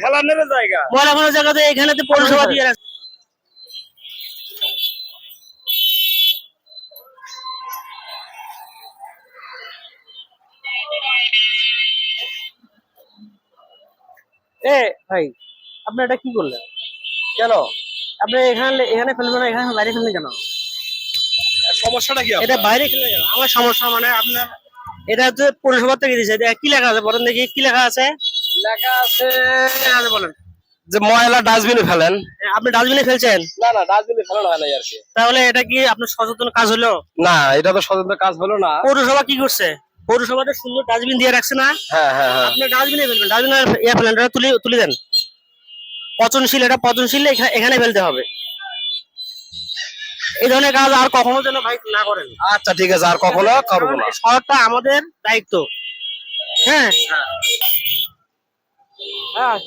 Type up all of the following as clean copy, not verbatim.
ফেলানোর জায়গা, ময়লা ফেলার জায়গাতে এখানে পৌরসভা দিয়ে রাখছে। এ ভাই, আপনি এটা কি করলেন? কেন? আপনি এখানে এখানে ফেলবেন না, এখানে বাইরে ফেলবেন কেন? সমস্যাটা কি? এটা বাইরে ফেলবেন কেন? আমার সমস্যা মানে আপনার এটা হচ্ছে পৌরসভা থেকে দিয়েছে। এটা কি লেখা আছে বলেন দেখি, কি লেখা আছে? লেখা আছে বলেন যে ময়লা ডাস্টবিনে ফেলেন। আপনি ডাস্টবিনে ফেলছেন? না না, ডাস্টবিনে ফেলানো হয় না আর কি। তাহলে এটা কি আপনার সচেতন কাজ হলো? না, এটা তো সচেতন কাজ হলো না। পৌরসভা কি করছে? পৌরসভাতে সুন্দর ডাস্টবিন দিয়ে রাখছে না? হ্যাঁ হ্যাঁ হ্যাঁ, আপনি ডাস্টবিনে ফেলবেন, ডাস্টবিনে ফেলেন, এটা তুলে দেন। পচনশীল, এটা পচনশীল, এখানে ফেলতে হবে। এই ধরনের কাজ আর কখনো যেন ভাই না করেন। আচ্ছা ঠিক আছে, আর কখনো করবো না। শহরটা আমাদের দায়িত্ব। হ্যাঁ হ্যাঁ,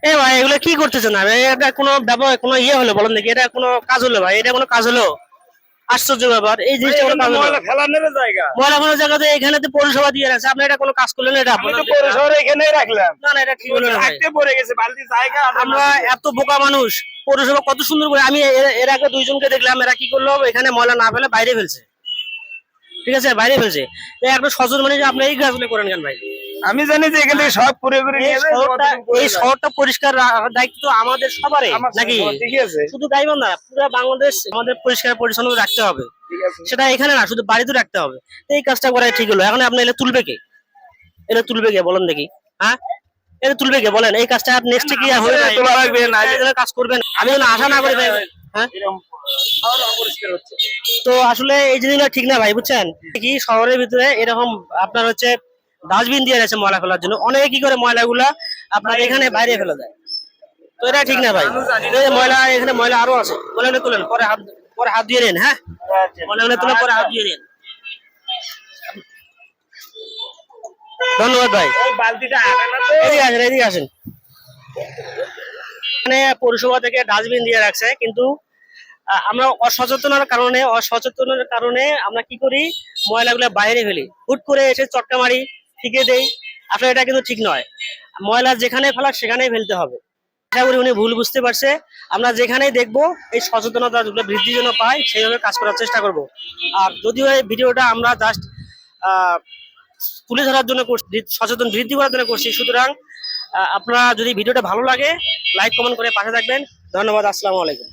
এ ভাই এগুলো কি করতেছেন? না এটা কোনো ব্যবহার কোনো ইয়ে হলো বলেন দেখি, এটা কোনো কাজ হলো ভাই? এটা কোনো কাজ হলো? আশ্চর্য ব্যাপার, এই জিনিসটা কোনো কাজ হলো? ময়লা ফেলানোর জায়গা, ময়লা ফেলার জায়গাতে এখানে পৌরসভা দিয়ে রাখছে, আপনি এটা কোনো কাজ করলেন? এটা আমি তো পৌরসভার এখানেই রাখলাম। না না, এটা ঠিক হলো না ভাই। থাকতে পড়ে গেছে বালতি জায়গা। আমরা এত বোকা মানুষ, পৌরসভা কত সুন্দর করে, আমি এর আগে দুইজনকে দেখলাম, এরা কি করলো, এখানে ময়লা না ফেলে বাইরে ফেলছে। ঠিক আছে, বাইরে ফেলছে। একটা সচেতন মানে আপনি এই কাজগুলো করেন কেন ভাই? আমি জানি যে এখান থেকে সব পুরো করে নিয়ে যাবে। এই শহরটা পরিষ্কার রাখার দায়িত্ব তো আমাদের সবারই, নাকি? ঠিক আছে, শুধু গাইবান্ধা না, পুরো বাংলাদেশ আমাদের পরিষ্কার পরিচ্ছন্ন রাখতে হবে। সেটা এখানে না, শুধু বাড়িতে রাখতে হবে। এই কাজটা করাই ঠিক হলো। এখন আপনি এলে তুলবে কে? এটা তুলবে কে বলেন দেখি? হ্যাঁ, এটা তুলবে কে বলেন? এই কাজটা নেক্সটে কি হবে? তোলা লাগবে না, কাজ করবেন, আমি যেন আশা না করি ভাই। হ্যাঁ, তো আসলে এই জিনিসগুলো ঠিক না ভাই, বুঝছেন কি? শহরের ভিতরে এরকম আপনার হচ্ছে ডাস্টবিন দিয়ে রয়েছে ময়লা ফেলার জন্য, অনেকে কি করে ময়লাগুলা আপনার এখানে বাইরে ফেলে দেয়। তো এটা ঠিক না ভাই। ময়লা এখানে ময়লা আরো আছে, ময়লাগুলো তুলেন, পরে হাত দিয়ে নেন। হ্যাঁ, ময়লাগুলো তুলে পরে হাত দিয়ে নেন। ধন্যবাদ ভাই। বালতিটা এদিকে আসেন, এদিকে আসেন। এখানে পৌরসভা থেকে ডাস্টবিন দিয়ে রাখছে, কিন্তু আমরা অসচেতনের কারণে আমরা কি করি, ময়লাগুলো বাইরে ফেলি, হুট করে এসে চটকা মারি, ফিকে দেই। আসলে এটা কিন্তু ঠিক নয়। ময়লা যেখানে ফেলা সেখানেই ফেলতে হবে। আশা করি উনি ভুল বুঝতে পারছে। আমরা যেখানেই দেখবো এই সচেতনতা বৃদ্ধির জন্য পাই, সেইভাবে কাজ করার চেষ্টা করব। আর যদিও এই ভিডিওটা আমরা জাস্ট তুলে ধরার জন্য করছি, সচেতন বৃদ্ধি করার জন্য করছি, সুতরাং আপনারা যদি ভিডিওটা ভালো লাগে লাইক কমেন্ট করে পাশে থাকবেন। ধন্যবাদ, আসসালামু আলাইকুম।